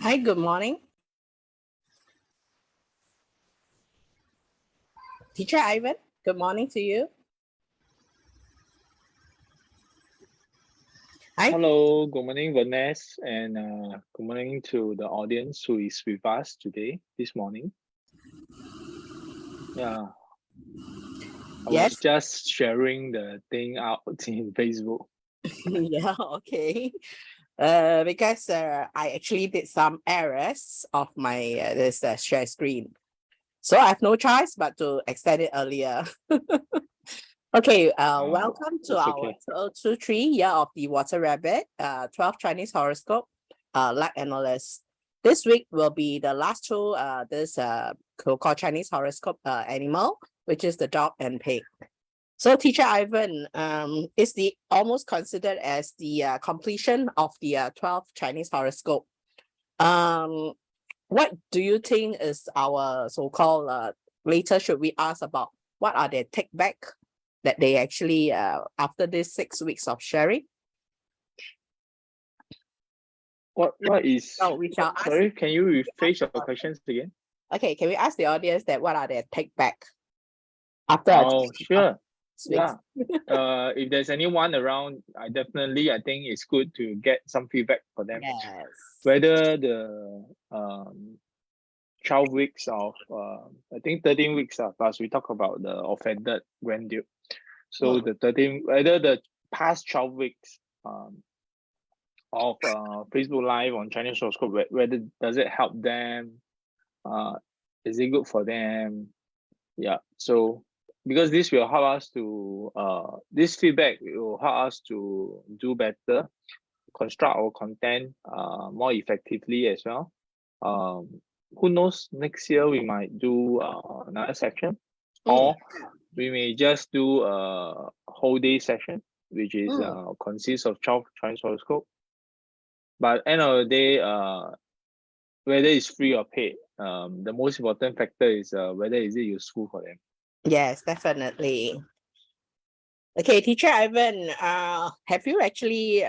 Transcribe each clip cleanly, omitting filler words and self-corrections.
Hi, good morning. Teacher Ivan, good morning to you. Hi. Hello, good morning, Vanessa, and good morning to the audience who is with us today, this morning. Yeah, I was Yes. just sharing the thing out in Facebook. Yeah, okay. Because I actually did some errors of my this share screen. So I have no choice but to extend it earlier. Okay, welcome to It's our okay. 2023 Year of the Water Rabbit, 12 Chinese Horoscope, luck analyst. This week will be the last two, this so-called Chinese horoscope animal, which is the dog and pig. So Teacher Ivan, is the almost considered as the completion of the 12 Chinese horoscope. What do you think is our so-called later should we ask about what are their take back that they actually after this 6 weeks of sharing? What is? So we shall ask. Sorry, can you rephrase your questions again? Okay, can we ask the audience that what are their take back after? Oh, sure. 6 weeks? Yeah. If there's anyone around, I think it's good to get some feedback for them. Yes. Whether the 12 weeks of I think 13 weeks plus we talk about the offended grandeur. So the 13, whether the past 12 weeks of Facebook Live on Chinese Horoscope, whether does it help them? Is it good for them? Yeah. So because this will help us to this feedback will help us to do better, construct our content more effectively as well. Who knows, next year we might do another section, or we may just do a whole day session, which is consists of 12 Chinese horoscope. But end of the day, whether it's free or paid, the most important factor is whether is it useful for them. Yes, definitely. Okay, Teacher Ivan, have you actually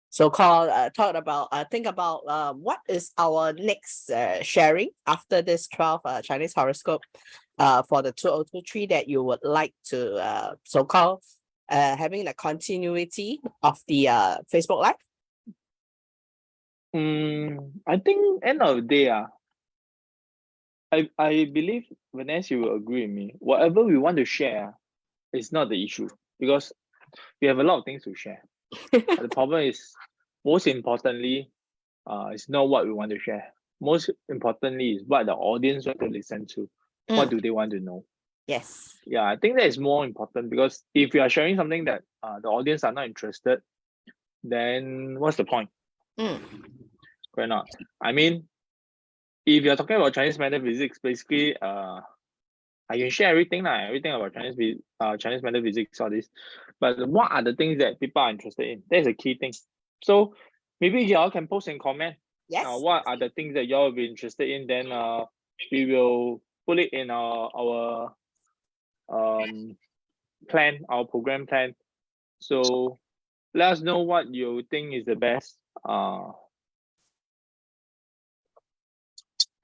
so-called thought about think about what is our next sharing after this 12 Chinese horoscope for the 2023 that you would like to so-called having the continuity of the Facebook Live? I think end of the day, I believe Vanessa, you will agree with me. Whatever we want to share is not the issue, because we have a lot of things to share. But the problem is, most importantly, it's not what we want to share. Most importantly is what the audience want to listen to. What do they want to know? Yes. Yeah, I think that is more important, because if you are sharing something that the audience are not interested, then what's the point? Why not? I mean, if you're talking about Chinese metaphysics, basically, I can share everything about Chinese metaphysics, all this. But what are the things that people are interested in? That's a key thing. So maybe y'all can post and comment. Yes. What are the things that y'all will be interested in? Then we will put it in our plan, our program plan. So let us know what you think is the best.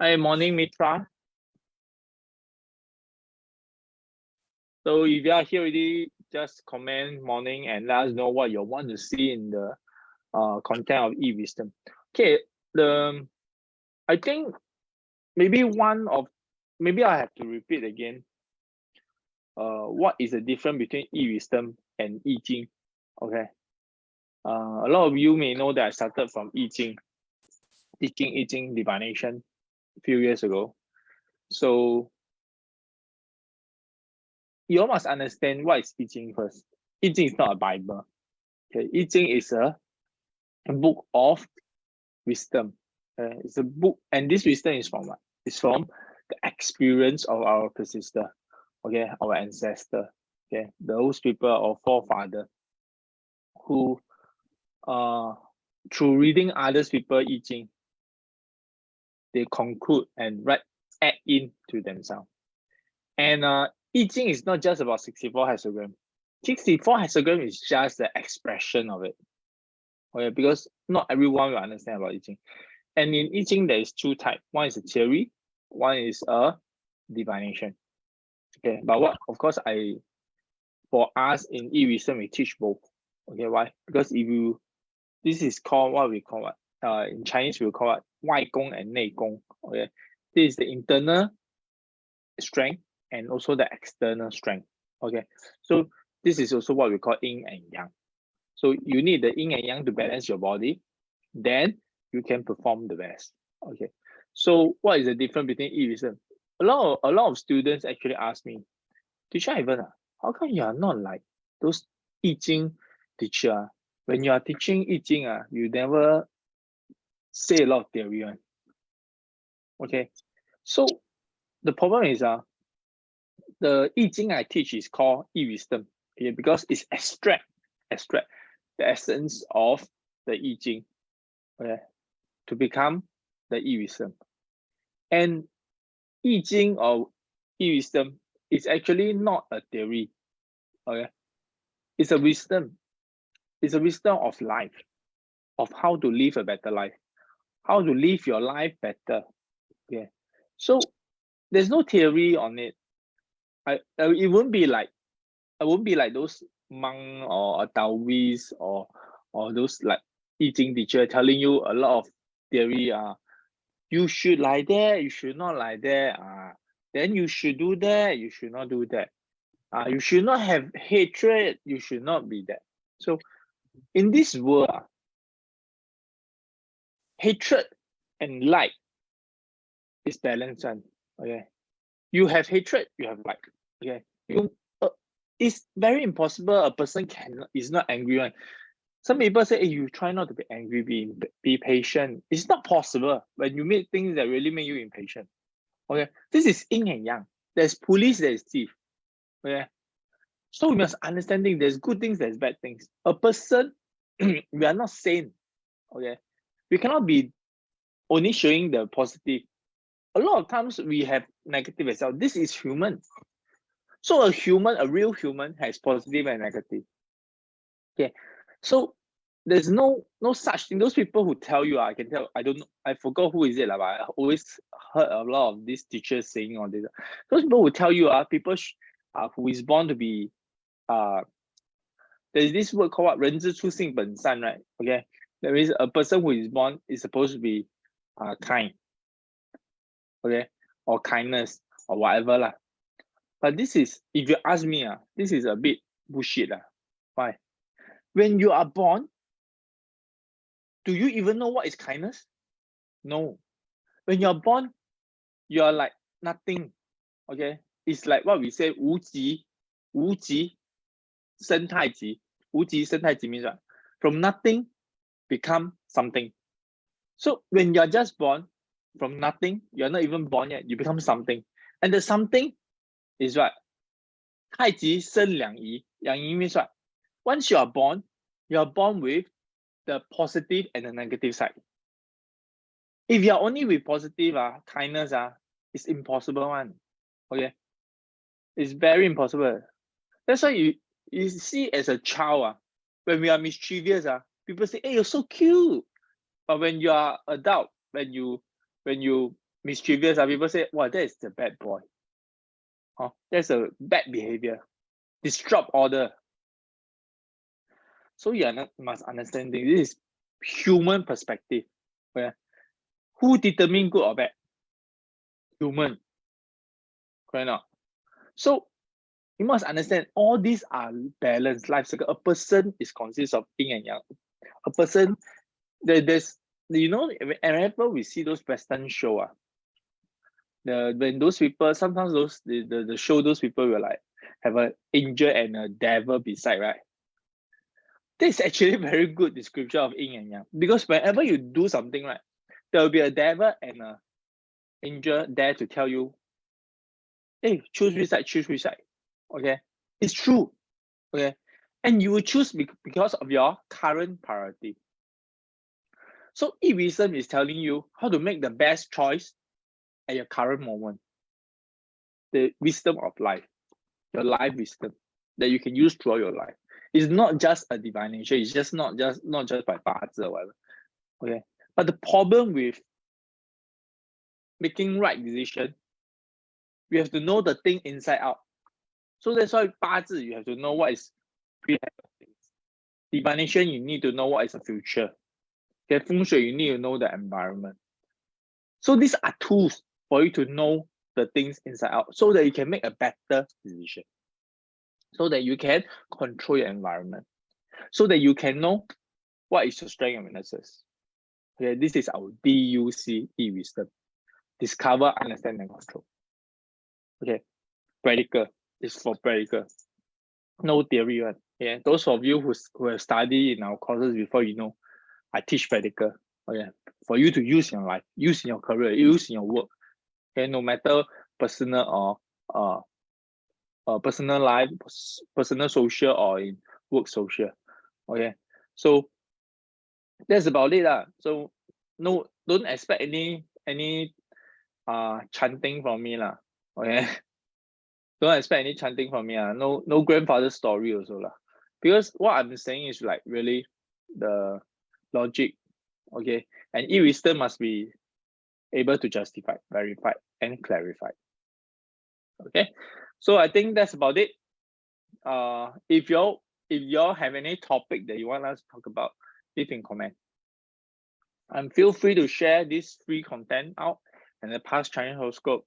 Hi, morning, Mitra. So if you are here already, just comment morning and let us know what you want to see in the content of e-wisdom. Okay, I think maybe I have to repeat again. What is the difference between e-wisdom and I Ching? Okay. A lot of you may know that I started from I Ching, teaching I Ching divination a few years ago. So you all must understand what is I Ching first. I Ching is not a Bible. Okay, I Ching is a book of wisdom. It's a book, and this wisdom is from what? It's from the experience of our ancestor, okay, our ancestor, okay, those people or forefather who, through reading others people I Ching, they conclude and add in to themselves. And I Ching is not just about 64 hexagram. 64 hexagram is just the expression of it. Okay, because not everyone will understand about I Ching. And in I Ching, there is two types. One is a theory, one is a divination. Okay, but what of course for us in wisdom we teach both. Okay, why? Because if you this is called what we call what in Chinese we call it 外功 and 内功. Okay, this is the internal strength and also the external strength. Okay, so this is also what we call yin and yang. So you need the yin and yang to balance your body, then you can perform the best. Okay, so what is the difference between wisdom? A lot of students actually ask me, teacher Ivan, how come you are not like those I Ching teacher? When you are teaching I Ching, you never say a lot of theory. Okay, so the problem is the I Ching I teach is called wisdom. Okay, because it's extract the essence of the I Ching. Okay, to become the wisdom. And I Ching or wisdom is actually not a theory. Okay, it's a wisdom. It's a wisdom of life, of how to live a better life, how to live your life better. Okay, so there's no theory on it. It won't be like I won't be like those monk or a Taoist or those like I Ching teacher telling you a lot of theory. You should like that, you should not like that. Then you should do that, you should not do that. You should not have hatred, you should not be that. So in this world, hatred and like is balanced. Okay, you have hatred, you have like. Okay, it's very impossible a person is not angry one. Some people say, hey, you try not to be angry, be patient. It's not possible when you meet things that really make you impatient. Okay, this is yin and yang. There's police, there's thief. Okay, so we must understand there's good things, there's bad things. A person, we are not sane. Okay, we cannot be only showing the positive. A lot of times we have negative as well. This is human. So a real human has positive and negative. Okay, so there's no such thing. Those people who tell you, I can tell, I forgot who is it, but I always heard a lot of these teachers saying all this. Those people who tell you, people who is born to be, there's this word called what? 人之初性本善, right? Okay, that means a person who is born is supposed to be kind. Okay, or kindness or whatever lah. But this is, if you ask me, this is a bit bullshit. Why? When you are born, do you even know what is kindness? No. When you're born, you're like nothing. Okay, it's like what we say 无极生太极. 无极生太极 means what? From nothing become something. So when you're just born from nothing, you're not even born yet, you become something. And the something is what? 太极生两仪. 两仪 means what? Once you are born with the positive and the negative side. If you are only with positive, kindness, it's impossible one. Okay, it's very impossible. That's why you see as a child, when we are mischievous, people say, hey, you're so cute. But when you are adult, when you mischievous, people say, wow, that is the bad boy. That's a bad behavior. Disrupt order. So you must understand this is human perspective. Okay? Who determine good or bad? Human. Correct or not? So you must understand all these are balanced life cycle. A person is consists of yin and yang. A person, there's whenever we see those Western show, when those people, sometimes the show, those people will like have an angel and a devil beside, right? This is actually a very good description of yin and yang, because whenever you do something, right, there will be a devil and an angel there to tell you, hey, choose which side. Okay, it's true. Okay, and you will choose because of your current priority. So wisdom is telling you how to make the best choice at your current moment. The wisdom of life, your life wisdom that you can use throughout your life. It's not just a divination. It's just not just by 八字 or whatever. Okay, But the problem with making right decision, you have to know the thing inside out. So that's why 八字 you have to know what is pre-hand of things. Divination, you need to know what is the future. Okay, feng shui, you need to know the environment. So these are tools for you to know the things inside out so that you can make a better decision. So that you can control your environment. So that you can know what is your strength and weaknesses. Okay, this is our DUC wisdom. Discover, understand, and control. Okay, practical is for practical. No theory one. Yeah, those of you who have studied in our courses before, you know, I teach practical. Okay, for you to use in your life, use in your career, use in your work. Okay, no matter personal or personal life, personal social, or in work social. Okay, so that's about it lah. So no, don't expect any chanting from me lah. Okay, don't expect any chanting from me. No grandfather story also lah. Because what I'm saying is like really the logic. Okay, and wisdom must be able to justify, verify, and clarify. Okay, so I think that's about it. If y'all have any topic that you want us to talk about, leave in comment. And feel free to share this free content out and the past Chinese horoscope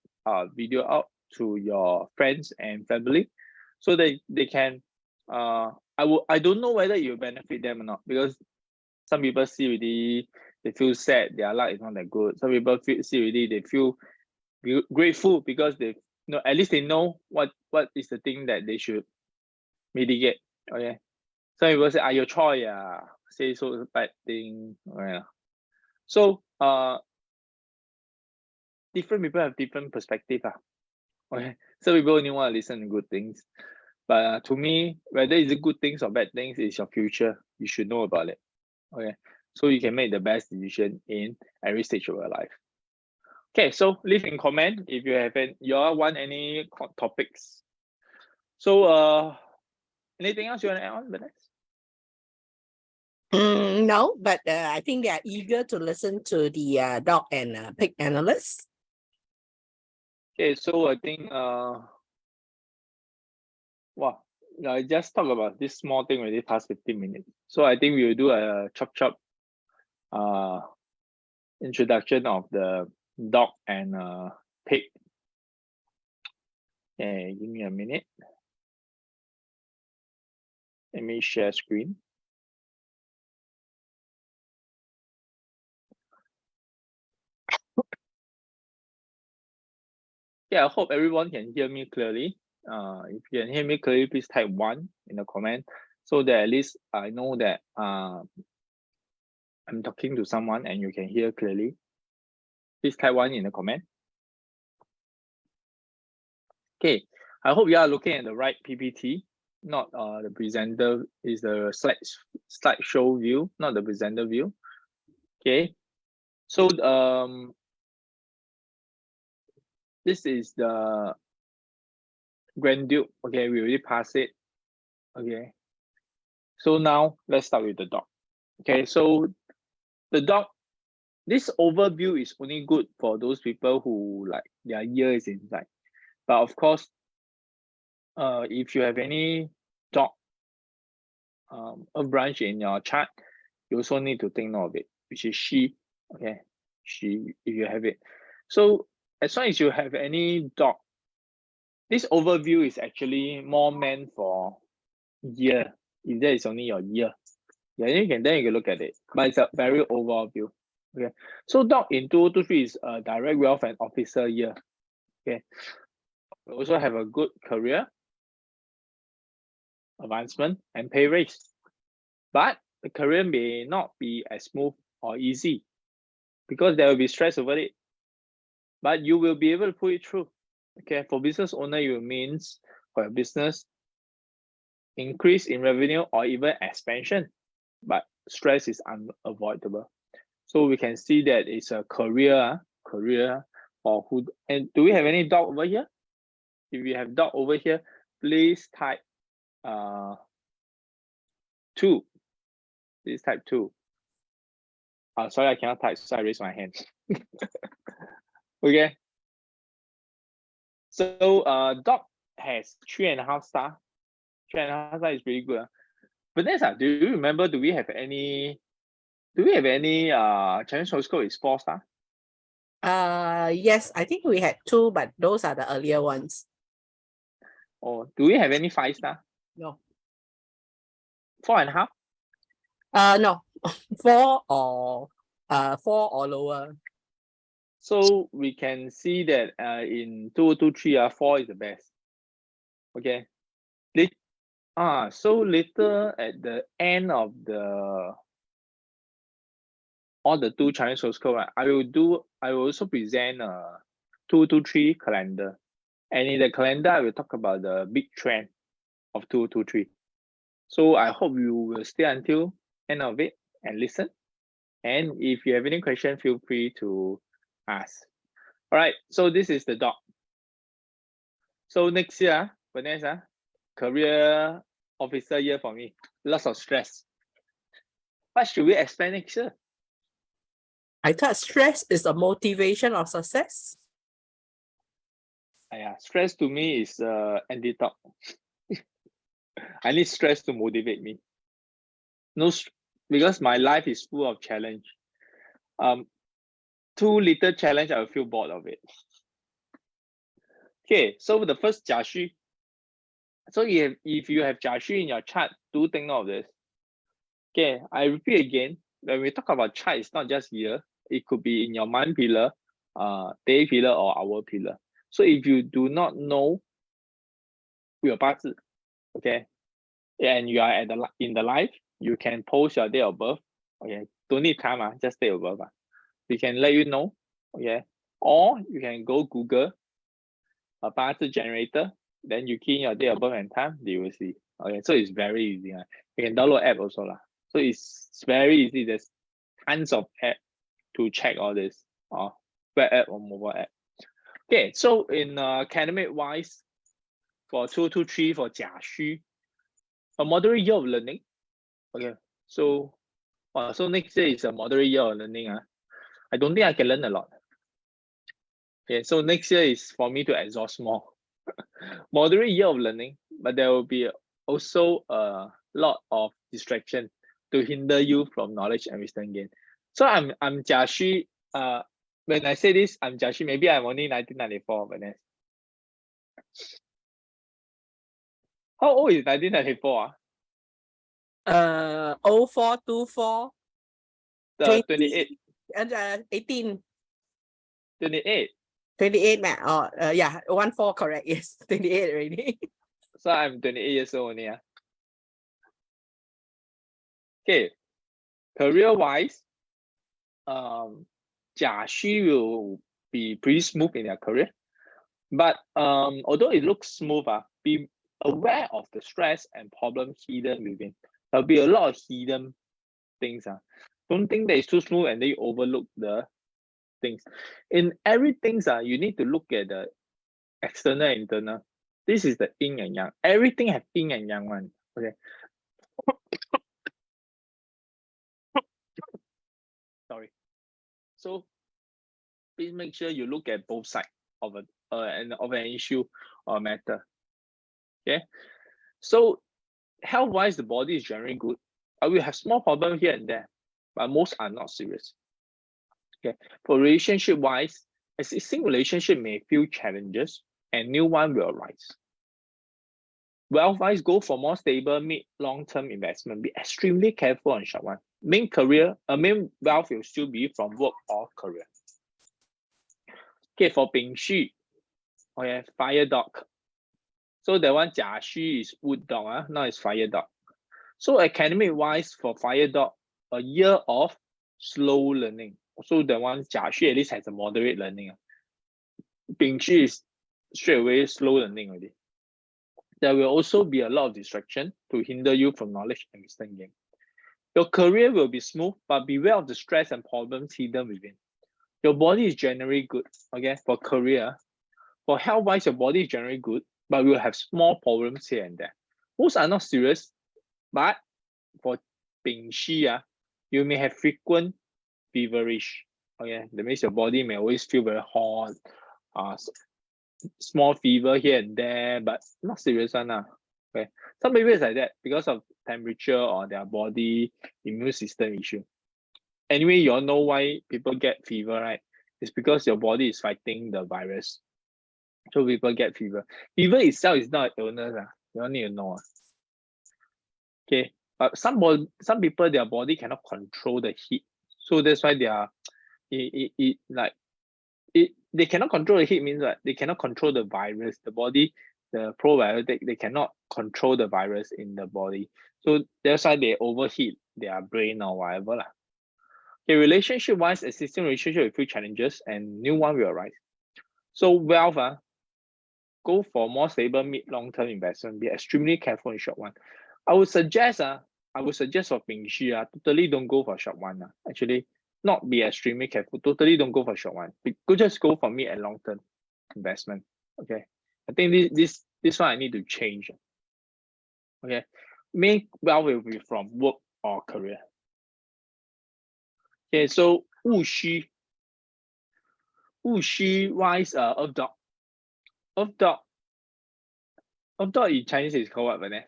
video out to your friends and family, so that they can. I don't know whether you benefit them or not, because some people see already, they feel sad, their luck is not that good. Some people see already, they feel grateful because they know, at least they know what is the thing that they should mitigate. Okay, some people say, your choice, say so bad thing. Okay. So different people have different perspective. Okay, some people only want to listen to good things, but to me, whether it's good things or bad things, is your future. You should know about it. Okay, so you can make the best decision in every stage of your life. Okay, so leave in comment if you have you all want any topics. So anything else you want to add on, Vanessa? No, but I think they are eager to listen to the dog and pig analyst. Okay, so I think wow, I just talk about this small thing already past 15 minutes. So I think we will do a chop introduction of the dog and pig. Okay, give me a minute. Let me share screen. Yeah, I hope everyone can hear me clearly. If you can hear me clearly, please type 1 in the comment, so that at least I know that I'm talking to someone and you can hear clearly. Please type 1 in the comment. Okay, I hope you are looking at the right PPT, not the presenter, is the slideshow view, not the presenter view. Okay, so this is the Grand Duke. Okay, we already passed it. Okay, so now let's start with the dog. Okay, so the dog, this overview is only good for those people who like their year is inside. But of course, if you have any dog a branch in your chart, you also need to take note of it, which is she. Okay, she, if you have it. So as long as you have any dog, this overview is actually more meant for year. If that is only your year, yeah, you can look at it. But it's a very overall view. Okay, so dog in 2023 is a direct wealth and officer year. Okay, we also have a good career, advancement, and pay raise. But the career may not be as smooth or easy, because there will be stress over it. But you will be able to put it through. Okay, for business owner, it means for your business, increase in revenue or even expansion. But stress is unavoidable. So we can see that it's a career or who. And do we have any dog over here? If you have dog over here, please type 2. Please type 2. Sorry, I cannot type, so I raise my hand. Okay. So dog has 3.5 star. 3.5 star is pretty good. Vanessa, do you remember? Do we have any Chinese horoscope is 4 star? Yes, I think we had two, but those are the earlier ones. Or do we have any 5 star? No. 4.5? No. Four or lower. So we can see that in 2023, 4 is the best. Okay. So later at the end of all the 2 Chinese horoscope, I will also present a 2023 calendar. And in the calendar, I will talk about the big trend of 2023. So I hope you will stay until end of it and listen. And if you have any question, feel free to ask. All right, so this is the dog. So next year, Vanessa, career officer year for me. Lots of stress. What should we expect next year? I thought stress is a motivation of success. Yeah, stress to me is antidote. I need stress to motivate me. No, because my life is full of challenge. Too little challenge, I will feel bored of it. Okay, so the first Jiaxu. So if you have Jiaxu in your chart, do take note of this. Okay, I repeat again. When we talk about chart, it's not just year. It could be in your month pillar, day pillar, or hour pillar. So if you do not know your 八字, okay, and you are in the live, you can post your date of birth. Okay, don't need time, just date of birth. We can let you know. Okay, or you can go Google a 八字 generator. Then you key in your date of birth and time, you will see. Okay, so it's very easy. You can download app also lah. So it's very easy. There's tons of app to check all this, web app or mobile app. Okay, so in academic wise, for 2023 for Jiaxu, a moderate year of learning. Okay, so next year is a moderate year of learning. I don't think I can learn a lot. Okay, so next year is for me to exhaust more. Moderate year of learning, but there will be also a lot of distraction to hinder you from knowledge and wisdom gain. So I'm Jiaxu. When I say this, I'm Jiaxu. Maybe I'm only 1994, but then. How old is 1994? 0424. 28. 18. 28. 28, man. Oh, yeah, 14, correct. Yes, 28 already. So I'm 28 years old only. Okay, career-wise, Jiaxu will be pretty smooth in their career. But although it looks smooth, be aware of the stress and problems hidden within. There'll be a lot of hidden things. Don't think that it's too smooth and then you overlook the things. In everything, you need to look at the external and internal. This is the yin and yang. Everything has yin and yang one. Okay. Sorry. So please make sure you look at both sides of an issue or matter. Okay. So health-wise, the body is generally good. I will have small problems here and there, but most are not serious. Okay. For relationship-wise, existing relationship may feel challenges and new one will arise. Wealth-wise, go for more stable mid long-term investment. Be extremely careful on short one. Main wealth will still be from work or career. Okay, for Bing Xu, okay, fire dog. So the one Jiaxu is wood dog, now it's fire dog. So academic-wise, for fire dog, a year of slow learning. So the one Jiaxu at least has a moderate learning. Bing Xu is straight away slow learning already. There will also be a lot of distraction to hinder you from knowledge and wisdom gain. Your career will be smooth, but beware of the stress and problems hidden within. Your body is generally good, okay, for career. For health-wise, your body is generally good, but will have small problems here and there. Most are not serious, but for Bing Xu, you may have frequent feverish. Okay, that means your body may always feel very hot, small fever here and there, but not serious one. Okay, some people is like that because of temperature or their body immune system issue. Anyway, you all know why people get fever, right? It's because your body is fighting the virus. So people get fever. Fever itself is not an illness. You all need to know. Okay, but some people, their body cannot control the heat. So that's why they are they cannot control the heat means that they cannot control the virus. The body, the probiotic, they cannot control the virus in the body. So that's why they overheat their brain or whatever. Okay, relationship wise, existing relationship with few challenges and new one will arise. So wealth, go for more stable mid long term investment. Be extremely careful in short one. I would suggest for Ping Shi, totally don't go for short one. Actually, not be extremely careful. Totally don't go for short one. Just go for mid and long term investment. Okay, I think this one I need to change. Okay, main wealth will be from work or career. Okay, so Wu Xu wise, Earth dog. Earth dog in Chinese is called what, Vanessa?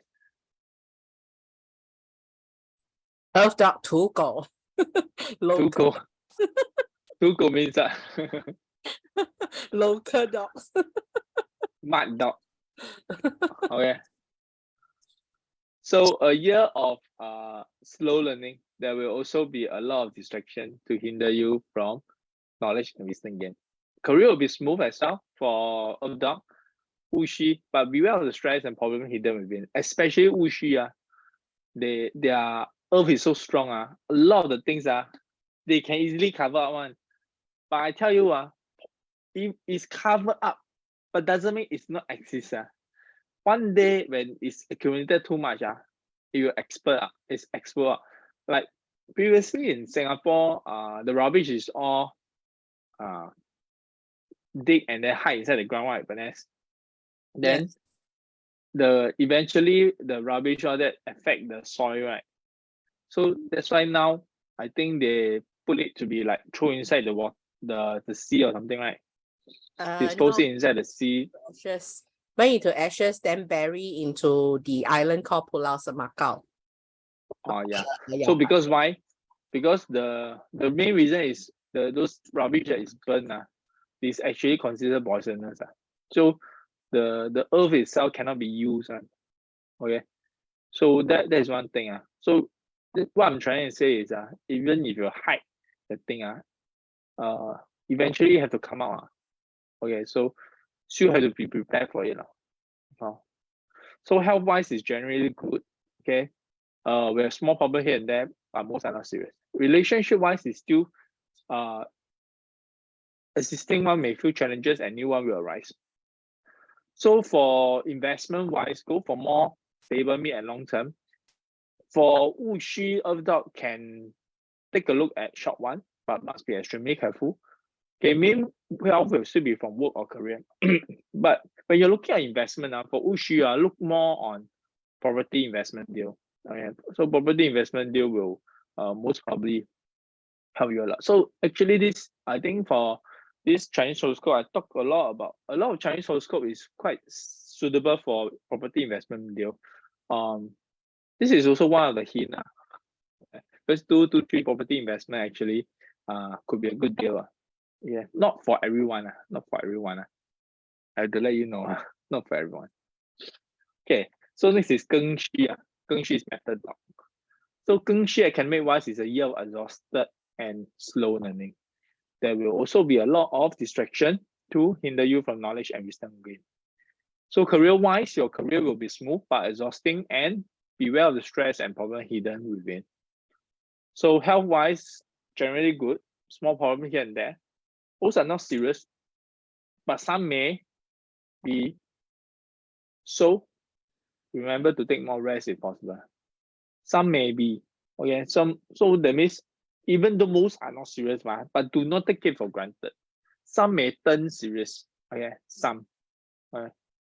Earth dog 土狗 local 土狗 means local dogs. mad dog. Okay. So a year of slow learning, there will also be a lot of distraction to hinder you from knowledge and wisdom gain. Career will be smooth as well for Earth dog, Wuxi, but beware of the stress and problem hidden within. Especially Wuxi, their Earth is so strong. A lot of the things they can easily cover up one. But I tell you, if it's covered up, but doesn't mean it's not exist. One day when it's accumulated too much, it will explode. Like previously in Singapore, the rubbish is all dig and then hide inside the ground, right? But then eventually the rubbish all that affect the soil, right? So that's why now I think they put it to be like throw inside the water, the sea or something, right? Dispose it inside the sea. Ashes. Burn into ashes, then bury into the island called Pulau Semakau. Oh yeah. So because why? Because the main reason is those rubbish that is burned is actually considered poisonous. So the earth itself cannot be used. Okay. So that is one thing. So what I'm trying to say is even if you hide the thing, eventually you have to come out. Okay, so you have to be prepared for it. So health wise is generally good. Okay. We have small problem here and there, but most are not serious. Relationship wise is still existing one may feel challenges and new one will arise. So for investment wise, go for more stable mid and long term. For Wuxi, Earth dog can take a look at short one, but must be extremely careful. Okay, main wealth will still be from work or career. But when you're looking at investment, for Wuxi, look more on property investment deal. Okay, so property investment deal will most probably help you a lot. So actually, I think for this Chinese horoscope, I talk a lot of Chinese horoscope is quite suitable for property investment deal. This is also one of the hint. First 2 to 3 property investment actually could be a good deal. Yeah, not for everyone. Not for everyone. I have to let you know. Not for everyone. Okay, so next is Geng Shi. Geng Shi's method dog. So Geng Shi academic wise is a year of exhausted and slow learning. There will also be a lot of distraction to hinder you from knowledge and wisdom gain. So career wise, your career will be smooth but exhausting, and beware of the stress and problem hidden within. So health wise, generally good. Small problem here and there. Those are not serious, but some may be. So remember to take more rest if possible. Some may be. Okay, so that means even though most are not serious, but do not take it for granted. Some may turn serious. Okay, some.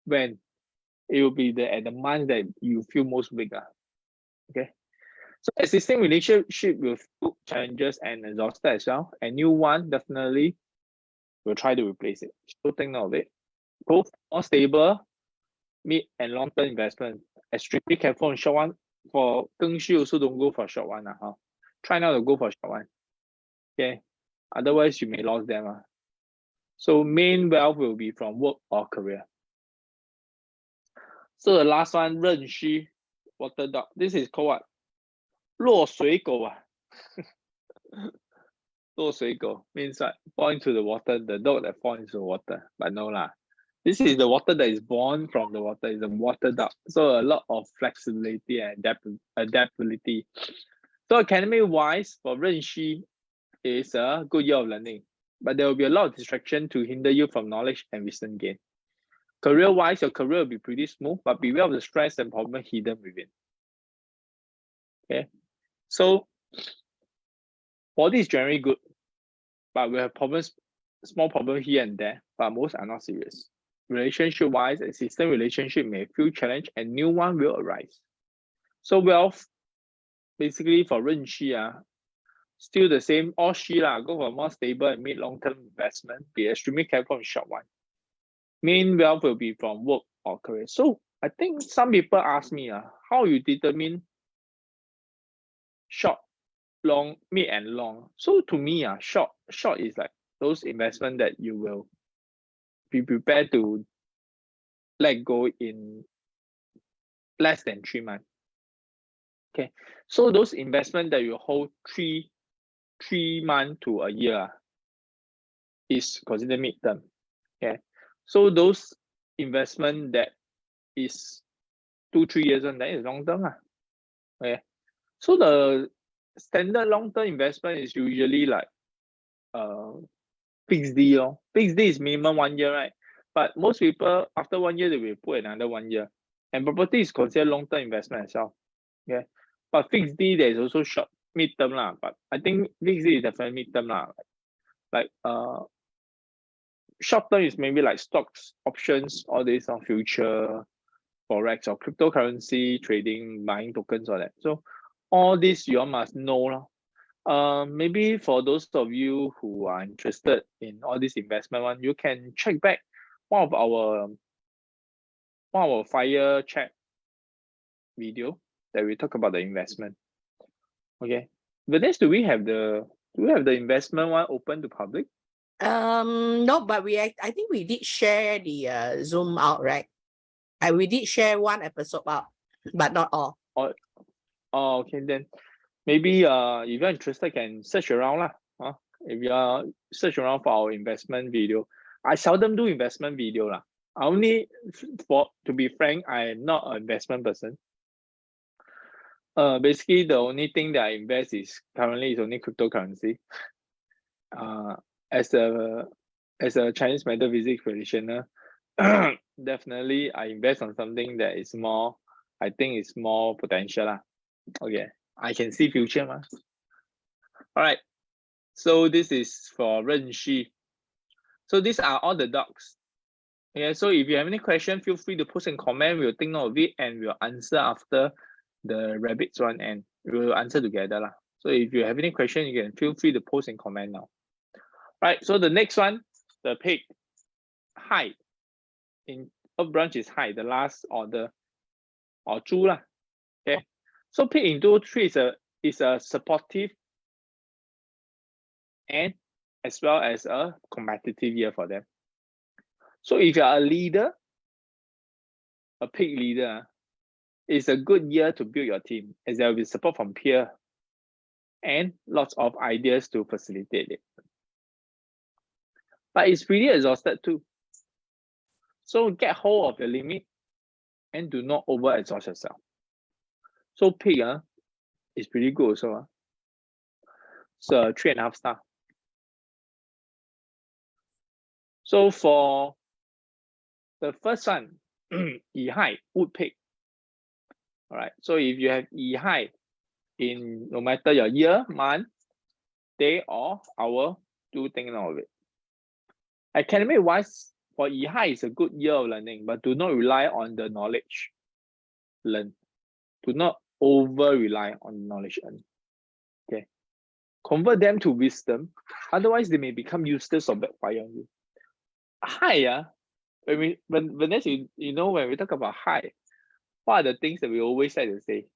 When it will be at the month that you feel most weak. Okay, So existing relationship will feel challenges and exhausted as well. A new one definitely will try to replace it. So take note of it. Both more stable, mid and long-term investment. Extremely careful on short one. For Gengshi also don't go for short one. Try not to go for short one. Okay. Otherwise you may lose them. So main wealth will be from work or career. So the last one, 壬戌, water dog. This is called what? 落水狗. 落水狗 means what? Fall into the water, the dog that falls into the water. But no lah. This is the water that is born from the water, is a water dog. So a lot of flexibility and adaptability. So academic wise, for 壬戌, is a good year of learning, but there will be a lot of distraction to hinder you from knowledge and wisdom gain. Career wise, your career will be pretty smooth, but beware of the stress and problem hidden within. Okay, so body is generally good, but we have problems, small problems here and there, but most are not serious. Relationship wise, existing relationship may feel challenged and new one will arise. So wealth, basically for 壬戌, still the same, all she go for more stable and mid long-term investment. Be extremely careful on short one. Main wealth will be from work or career. So I think some people ask me, how you determine short, long, mid and long. So to me, short is like those investment that you will be prepared to let go in less than 3 months. Okay, so those investment that you hold three months to a year is considered mid-term. Okay, so those investment that is 2-3 years on, that is long-term. Okay, so the standard long-term investment is usually like fixed D. Fixed D is minimum 1 year, right? But most people after 1 year they will put another 1 year. And property is considered long-term investment as well. Okay, but fixed D there is also short mid-term lah. But I think fixed D is definitely mid-term lah. Like short term is maybe like stocks, options, all this on future, forex or cryptocurrency trading, buying tokens, all that. So all this you all must know. Maybe for those of you who are interested in all this investment one, you can check back one of our fire chat video that we talk about the investment. Okay, but next, do we have the investment one open to public? No, but I think we did share the Zoom out, right? We did share one episode out, but not all. Oh, okay, then maybe if you're interested, can search around lah. If you are search around for our investment video, I seldom do investment video lah. I only, to be frank, I am not an investment person. Basically the only thing that I invest is currently is only cryptocurrency. As a Chinese metaphysics practitioner, definitely I invest on something that is more, I think is more potential lah. Okay, I can see future ma. All right, so this is for 壬戌. So these are all the dogs. Okay, so if you have any question, feel free to post and comment. We'll take note of it and we'll answer after the rabbits one, and we will answer together lah. So if you have any question, you can feel free to post and comment now. Right, so the next one, the pig, high. In up branch is high, the last order, or 猪 lah. Okay, so pig in 2-3 is a supportive and as well as a competitive year for them. So if you are a leader, a pig leader, it's a good year to build your team, as there will be support from peer and lots of ideas to facilitate it. But it's pretty exhausted too. So get hold of the limit and do not overexhaust yourself. So pig is pretty good also. So 3.5 star. So for the first one, Yi Hai, wood pig. All right, so if you have Yi Hai in no matter your year, month, day, or hour, do take note of it. Academic wise, for Yi Hai is a good year of learning, but do not rely on the knowledge learned. Do not over rely on knowledge earned. Okay. Convert them to wisdom, otherwise they may become useless or backfire on you. High, when that's when we talk about high, what are the things that we always like to say?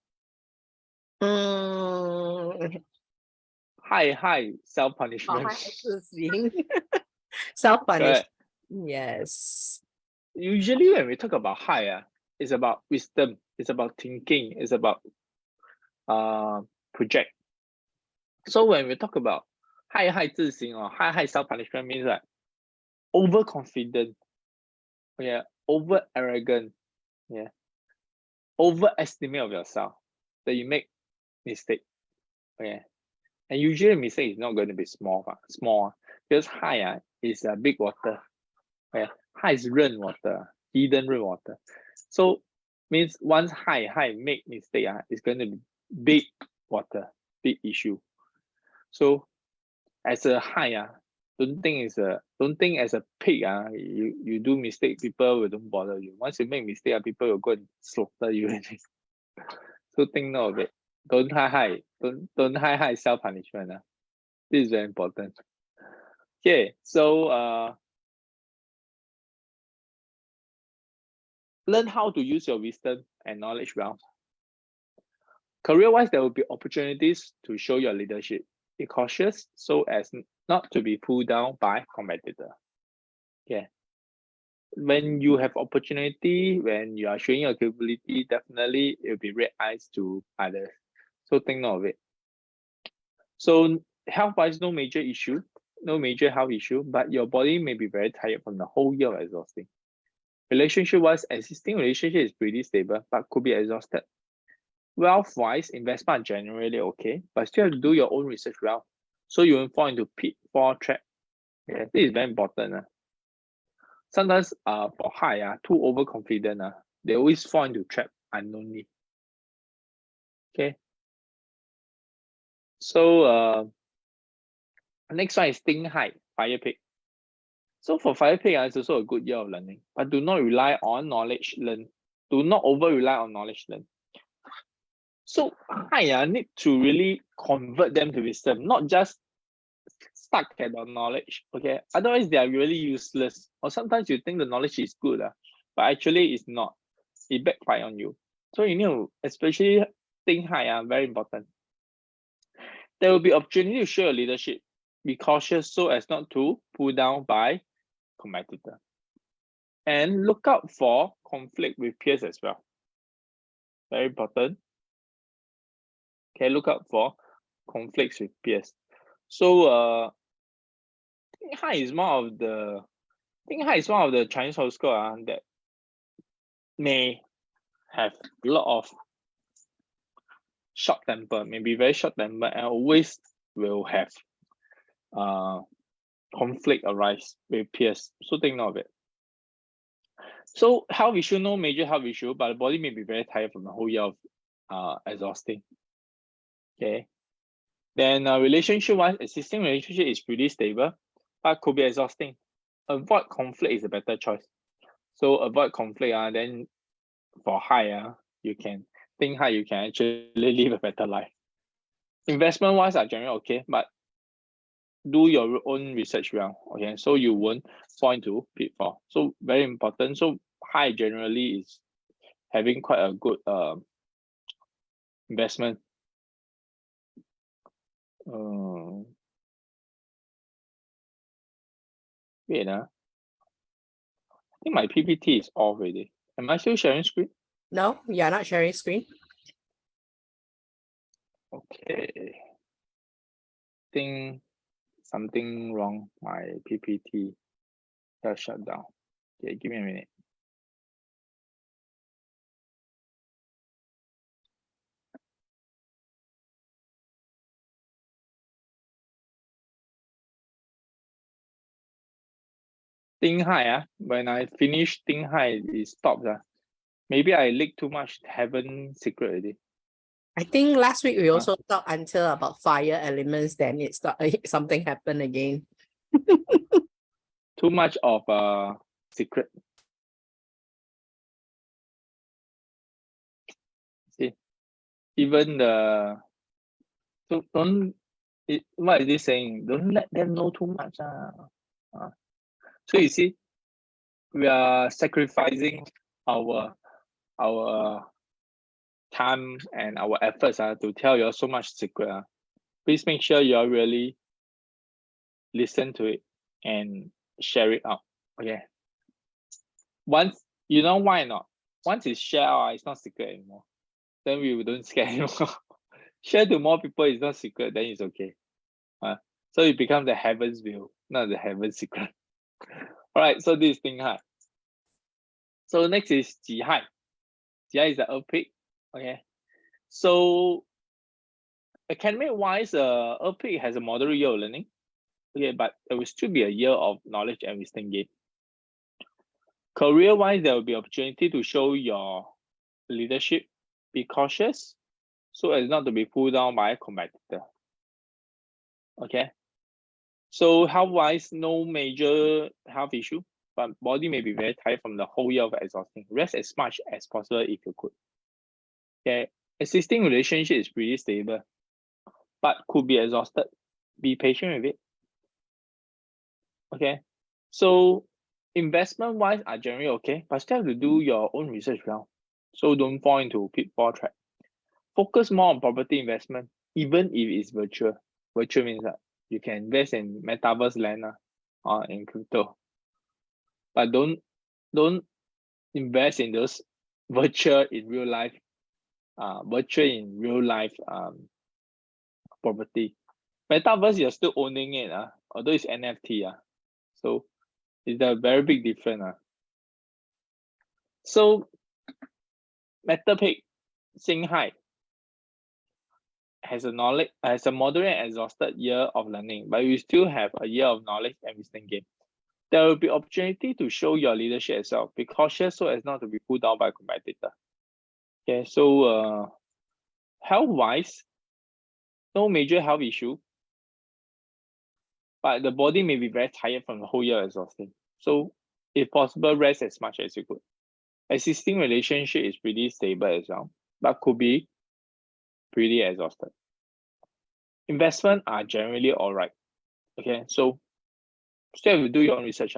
High, self-punishment. Self-punishment. Correct. Yes. Usually when we talk about high, it's about wisdom, it's about thinking, it's about project. So when we talk about high 自省 or high self-punishment means like overconfident, yeah, over arrogant, yeah, overestimate of yourself, that you make mistake, okay. And usually mistake is not going to be small, because high is a big water, okay. High is 润 water, hidden 润 water. So means once high make mistake, it's going to be big water, big issue. So as a high, don't think as a pig, you do mistake, people will don't bother you. Once you make mistake, people will go and slaughter you. So think note of it. Don't high self-punishment. This is very important. Okay, so learn how to use your wisdom and knowledge well. Career-wise, there will be opportunities to show your leadership. Be cautious so as not to be pulled down by competitor. Okay. When you have opportunity, when you are showing your capability, definitely it will be red eyes to others. So think note of it. So health-wise, no major health issue, but your body may be very tired from the whole year of exhausting. Relationship-wise, existing relationship is pretty stable, but could be exhausted. Wealth-wise, investment are generally okay, but still have to do your own research well, so you won't fall into pitfall trap. Yeah, this is very important. Sometimes for high, too overconfident, they always fall into trap unknowingly. Okay. So next one is think high, fire pig. So for fire pig, it's also a good year of learning, but do not rely on knowledge learned. Do not over rely on knowledge learned. So high need to really convert them to wisdom, not just stuck at the knowledge. Okay, otherwise they are really useless. Or sometimes you think the knowledge is good, but actually it's not. It backfire on you. So you need to especially think high, very important. There will be opportunity to show your leadership. Be cautious so as not to pull down by competitor. And look out for conflict with peers as well. Very important. Okay, look out for conflicts with peers. So think high is one of the Chinese horoscope that may have a lot of short temper, maybe very short temper, and always will have conflict arise with peers. So think note of it. So health issue, no major health issue, but the body may be very tired from the whole year of exhausting. Okay. Then relationship-wise, existing relationship is pretty stable, but could be exhausting. Avoid conflict is a better choice. So avoid conflict, then for high, you can think high, you can actually live a better life. Investment-wise are generally okay, but do your own research well, okay, so you won't fall into pitfall. So very important. So high generally is having quite a good investment. Wait, I think my PPT is off already. Am I still sharing screen? No, you're not sharing screen. Okay. Think something wrong. My PPT just shut down. Okay, give me a minute. Think high, when I finish think high, it stops. Maybe I leak too much heaven secret already. I think last week we also talked until about fire elements, then it started, something happened again. Too much of secret. See, even the don't what is this saying? Don't let them know too much. So you see, we are sacrificing our time and our efforts to tell you so much secret. Please make sure you all really listen to it and share it out. Okay. Once you know why not? Once it's shared out, it's not secret anymore. Then we don't scare anymore. Share to more people is not secret, then it's okay. So it becomes the heaven's view, not the heaven's secret. All right, so this is Ding Hai. So next is Ji Hai. Ji Hai is the earthquake. Okay. So academic wise, earthquake has a moderate year of learning. Okay, but there will still be a year of knowledge and wisdom gain. Career wise, there will be opportunity to show your leadership. Be cautious so as not to be pulled down by a competitor. Okay. So health wise, no major health issue, but body may be very tired from the whole year of exhausting. Rest as much as possible if you could. Okay. Existing relationship is pretty stable, but could be exhausted. Be patient with it. Okay. So investment wise are generally okay, but still have to do your own research well. So don't fall into pitfall trap. Focus more on property investment, even if it's virtual. Virtual means that you can invest in metaverse land or in crypto. But don't invest in those virtual in real life, property. Metaverse, you're still owning it, although it's NFT. So it's a very big difference. So Metal Pig, Sing Hai has a moderate and exhausted year of learning, but you still have a year of knowledge and wisdom gain. There will be opportunity to show your leadership as well. Be cautious so as not to be pulled down by a competitor. Okay, so health wise, no major health issue, but the body may be very tired from the whole year exhausting. So if possible, rest as much as you could. Existing relationship is pretty stable as well, but could be pretty exhausted. Investment are generally all right. Okay, so still have to do your own research.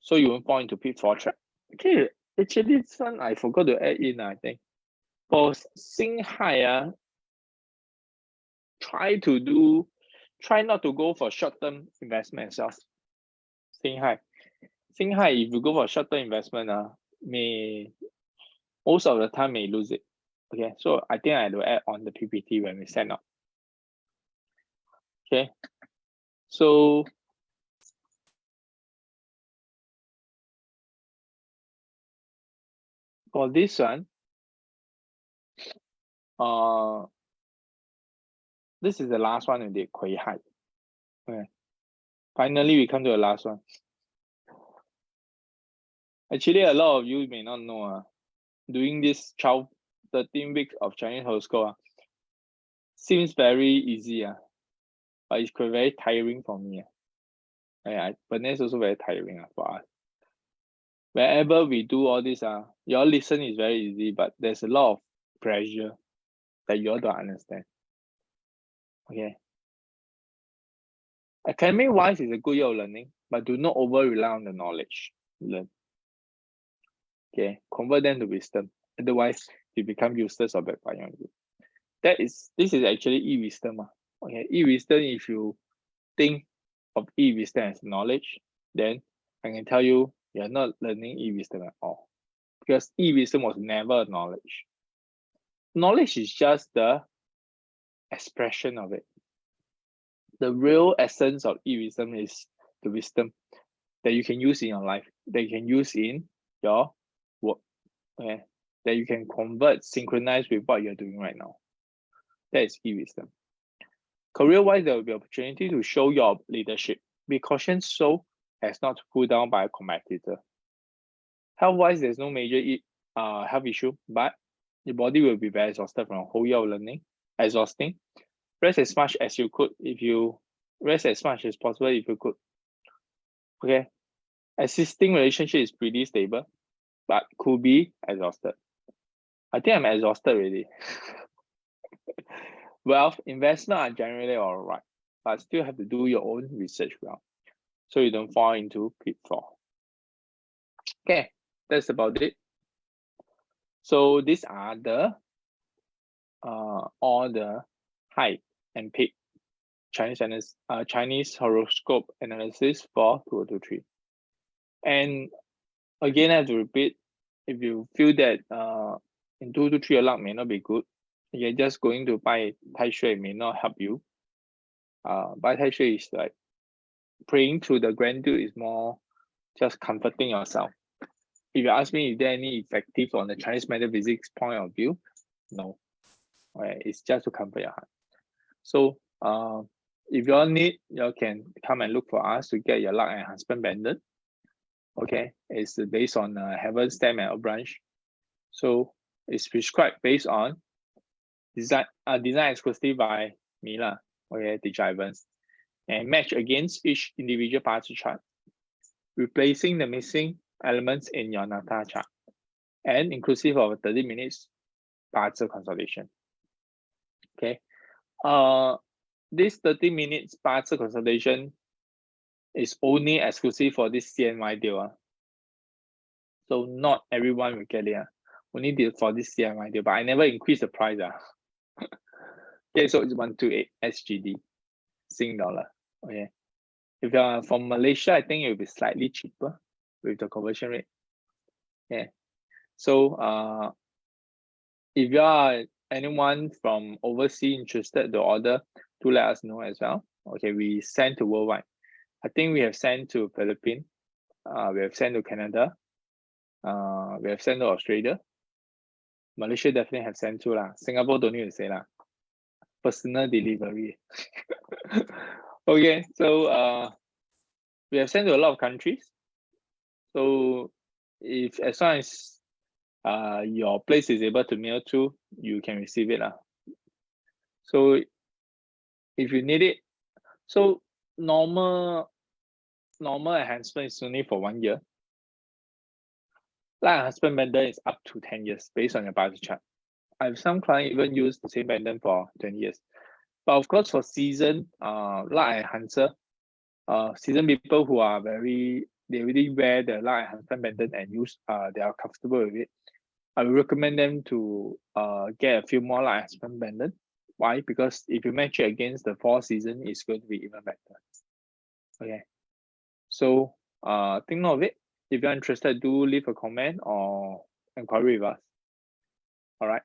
So you won't fall into pitfall trap. Okay, actually this one I forgot to add in, I think. For Sing Hai, try not to go for short-term investment as well. Sing Hai, if you go for short-term investment, most of the time may lose it. Okay, so I think I have to add on the PPT when we send out. Okay, so for this one, this is the last one in the Kui Hai. Okay, finally we come to the last one. Actually, a lot of you may not know. Doing this 13 weeks of Chinese horoscope seems very easy, but it's very tiring for me. But it's also very tiring for us. Wherever we do all this, your listen is very easy, but there's a lot of pressure that you all don't understand. Okay. Academic wise is a good year of learning, but do not over rely on the knowledge. Learn. Okay, convert them to wisdom. Otherwise, you become useless or backfire on you. This is actually e-wisdom. Okay, e-wisdom, if you think of e-wisdom as knowledge, then I can tell you you're not learning e-wisdom at all. Because e-wisdom was never knowledge. Knowledge is just the expression of it. The real essence of e-wisdom is the wisdom that you can use in your life, that you can use in your work, okay? That you can convert, synchronize with what you're doing right now. That is e-wisdom. Career-wise, there will be opportunity to show your leadership. Be cautious so as not to pull down by a competitor. Health-wise, there's no major health issue, but your body will be very exhausted from a whole year of learning. Exhausting. Rest as much as you could rest as much as possible if you could. Okay. Existing relationship is pretty stable, but could be exhausted. I think I'm exhausted already. Wealth investment are generally all right, but still have to do your own research well, so you don't fall into pitfall. Okay, that's about it. So these are the all the hype and peak Chinese horoscope analysis for 2023. And again, I have to repeat, if you feel that in 2023 your luck may not be good, you're just going to buy Tai Shui may not help you. Buy Tai Shui is like praying to the grandeur, is more just comforting yourself. If you ask me, is there any effective on the Chinese metaphysics point of view? No. Okay, it's just to comfort your heart. So if you all need, you can come and look for us to get your luck enhancement pendant. Okay, it's based on Heaven Stem and branch. So it's prescribed based on design exclusively by me lah. Okay, teacher Ivann, and match against each individual parts chart, replacing the missing elements in your Nata chart, and inclusive of 30 minutes parts consultation. Okay, this 30 minutes parts consultation is only exclusive for this CNY deal. So not everyone will get it. Only for this CNY deal, but I never increase the price. Okay, so it's 128 SGD, Sing dollar. Okay. If you are from Malaysia, I think it will be slightly cheaper with the conversion rate. Yeah. So if you are anyone from overseas interested to order, do let us know as well. Okay, we send to worldwide. I think we have sent to Philippines, we have sent to Canada, we have sent to Australia. Malaysia definitely have sent to lah. Singapore don't need to say lah. Personal delivery. Okay, so we have sent to a lot of countries. So if as long as your place is able to mail to, you can receive it lah. So if you need it, so normal enhancement is only for 1 year. Light enhancement pendant is up to 10 years based on your birth chart. I have some clients even use the same pendant for 20 years. But of course, for season light enhancer, season people who are they really wear the light enhancement pendant and use they are comfortable with it, I will recommend them to get a few more light enhancement pendant. Why? Because if you match it against the fall season, it's going to be even better. Okay, so think note of it. If you're interested, do leave a comment or inquiry with us. All right.